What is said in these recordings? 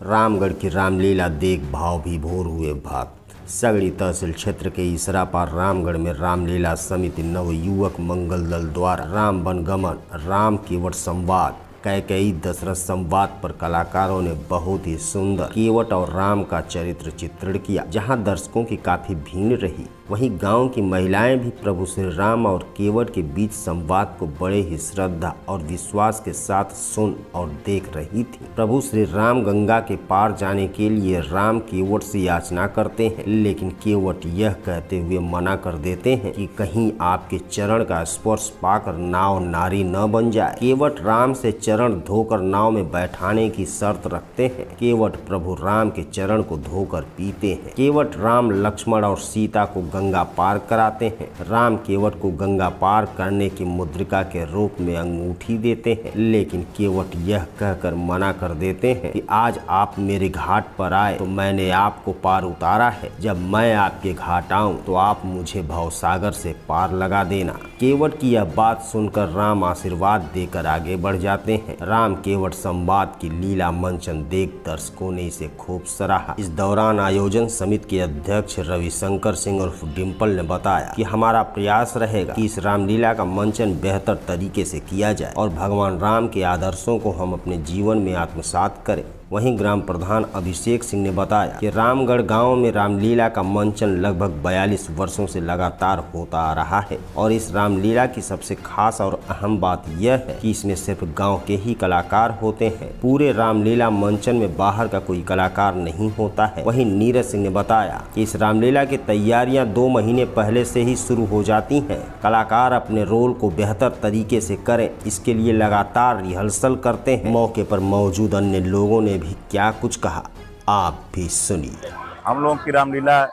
रामगढ़ की रामलीला देख भाव विभोर हुए भक्त। सगड़ी तहसील क्षेत्र के इसरापार रामगढ़ में रामलीला समिति नवयुवक मंगल दल द्वारा राम वनगमन, राम केवट संवाद, कैकेयी दशरथ संवाद पर कलाकारों ने बहुत ही सुंदर केवट और राम का चरित्र चित्रण किया, जहां दर्शकों की काफी भीड़ रही। वहीं गांव की महिलाएं भी प्रभु श्री राम और केवट के बीच संवाद को बड़े ही श्रद्धा और विश्वास के साथ सुन और देख रही थी। प्रभु श्री राम गंगा के पार जाने के लिए राम केवट से याचना करते हैं, लेकिन केवट यह कहते हुए मना कर देते हैं कि कहीं आपके चरण का स्पर्श पाकर नाव नारी न बन जाए। केवट राम से चरण धोकर नाव में बैठाने की शर्त रखते हैं। केवट प्रभु राम के चरण को धोकर पीते हैं। केवट राम, लक्ष्मण और सीता को गंगा पार कराते हैं। राम केवट को गंगा पार करने की मुद्रिका के रूप में अंगूठी देते हैं, लेकिन केवट यह कहकर मना कर देते हैं कि आज आप मेरे घाट पर आए तो मैंने आपको पार उतारा है। जब मैं आपके घाट आऊं तो आप मुझे भवसागर से पार लगा देना। केवट की यह बात सुनकर राम आशीर्वाद देकर आगे बढ़ जाते हैं। राम केवट संवाद की लीला मंचन देख दर्शकों ने इसे खूब सराहा। इस दौरान आयोजन समिति के अध्यक्ष रविशंकर सिंह और डिम्पल ने बताया कि हमारा प्रयास रहेगा कि इस रामलीला का मंचन बेहतर तरीके से किया जाए और भगवान राम के आदर्शों को हम अपने जीवन में आत्मसात करें। वहीं ग्राम प्रधान अभिषेक सिंह ने बताया कि रामगढ़ गांव में रामलीला का मंचन लगभग 42 वर्षों से लगातार होता आ रहा है और इस रामलीला की सबसे खास और अहम बात यह है कि इसमें सिर्फ गांव के ही कलाकार होते हैं। पूरे रामलीला मंचन में बाहर का कोई कलाकार नहीं होता है। वहीं नीरज सिंह ने बताया कि इस रामलीला की तैयारियां 2 महीने पहले से ही शुरू हो जाती हैं। कलाकार अपने रोल को बेहतर तरीके से करें, इसके लिए लगातार रिहर्सल करते हैं। मौके पर मौजूद अन्य लोगों ने भी क्या कुछ कहा, आप भी सुनिए। हम लोगों की रामलीला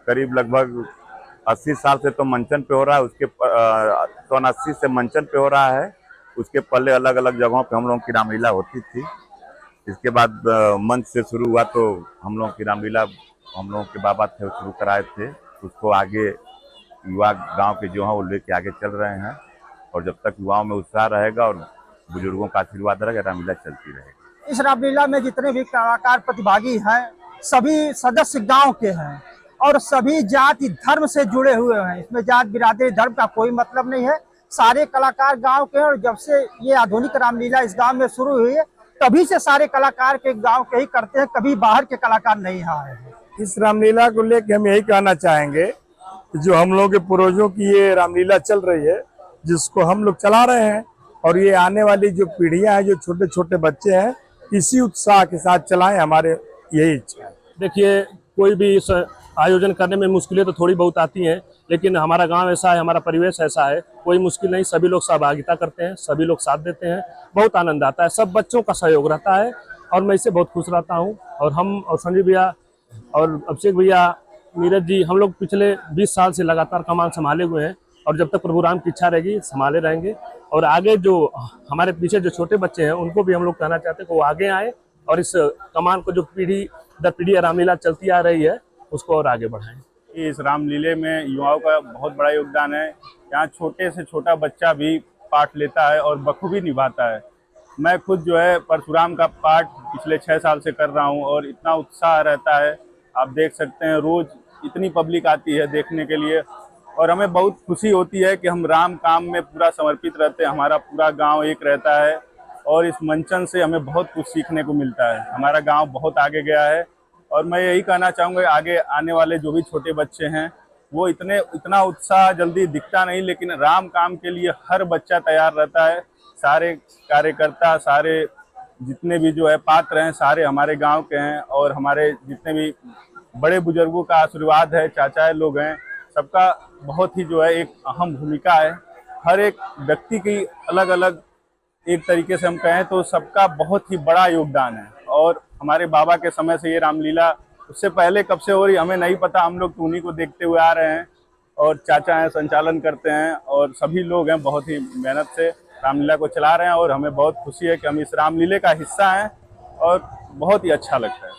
करीब लगभग 80 साल से तो मंचन पे हो रहा है। उसके 80 से मंचन पे हो रहा है। उसके पहले अलग अलग जगहों पे हम लोगों की रामलीला होती थी। इसके बाद मंच से शुरू हुआ तो हम लोगों की रामलीला हम लोगों के बाबा थे शुरू कराए थे। उसको आगे युवा गांव के जो हैं वो लेके आगे चल रहे हैं और जब तक युवाओं में उत्साह रहेगा और बुजुर्गों का आशीर्वाद रहेगा, रामलीला चलती रहेगी। इस रामलीला में जितने भी कलाकार प्रतिभागी हैं सभी सदस्य गांव के हैं और सभी जाति धर्म से जुड़े हुए हैं। इसमें जात बिरादरी धर्म का कोई मतलब नहीं है। सारे कलाकार गांव के हैं और जब से ये आधुनिक रामलीला इस गांव में शुरू हुई है तभी से सारे कलाकार के गांव के ही करते हैं, कभी बाहर के कलाकार नहीं आए हैं। इस रामलीला को लेकर हम यही कहना चाहेंगे, जो हम लोग के पूर्वजों की ये रामलीला चल रही है, जिसको हम लोग चला रहे हैं और ये आने वाली जो पीढ़ियां हैं, जो छोटे छोटे बच्चे हैं, इसी उत्साह के साथ चलाएं, हमारे यही इच्छा है। देखिए, कोई भी इस आयोजन करने में मुश्किलें तो थोड़ी बहुत आती हैं, लेकिन हमारा गांव ऐसा है, हमारा परिवेश ऐसा है, कोई मुश्किल नहीं। सभी लोग सहभागिता करते हैं, सभी लोग साथ देते हैं, बहुत आनंद आता है, सब बच्चों का सहयोग रहता है और मैं इससे बहुत खुश रहता हूँ। और हम और संजीव भैया और अभिषेक भैया, नीरज जी, हम लोग पिछले 20 साल से लगातार कमान संभाले हुए हैं और जब तक प्रभु राम की इच्छा रहेगी संभाले रहेंगे। और आगे जो हमारे पीछे जो छोटे बच्चे हैं उनको भी हम लोग कहना चाहते हैं कि वो आगे आए और इस कमान को जो पीढ़ी दर पीढ़ी रामलीला चलती आ रही है उसको और आगे बढ़ाएं। इस रामलीले में युवाओं का बहुत बड़ा योगदान है। यहाँ छोटे से छोटा बच्चा भी पाठ लेता है और बखूबी निभाता है। मैं खुद जो है परशुराम का पाठ पिछले 6 साल से कर रहा हूँ और इतना उत्साह रहता है, आप देख सकते हैं। रोज इतनी पब्लिक आती है देखने के लिए और हमें बहुत खुशी होती है कि हम राम काम में पूरा समर्पित रहते हैं। हमारा पूरा गांव एक रहता है और इस मंचन से हमें बहुत कुछ सीखने को मिलता है। हमारा गांव बहुत आगे गया है और मैं यही कहना चाहूँगा, आगे आने वाले जो भी छोटे बच्चे हैं वो इतना उत्साह जल्दी दिखता नहीं, लेकिन राम काम के लिए हर बच्चा तैयार रहता है। सारे कार्यकर्ता, सारे जितने भी जो है पात्र हैं, सारे हमारे गाँव के हैं और हमारे जितने भी बड़े बुजुर्गों का आशीर्वाद है, चाचाए लोग हैं, सबका बहुत ही जो है एक अहम भूमिका है। हर एक व्यक्ति की अलग अलग, एक तरीके से हम कहें तो सबका बहुत ही बड़ा योगदान है। और हमारे बाबा के समय से ये रामलीला, उससे पहले कब से हो रही हमें नहीं पता, हम लोग तो उन्हीं को देखते हुए आ रहे हैं और चाचा हैं संचालन करते हैं और सभी लोग हैं बहुत ही मेहनत से रामलीला को चला रहे हैं और हमें बहुत खुशी है कि हम इस रामलीले का हिस्सा हैं और बहुत ही अच्छा लगता है।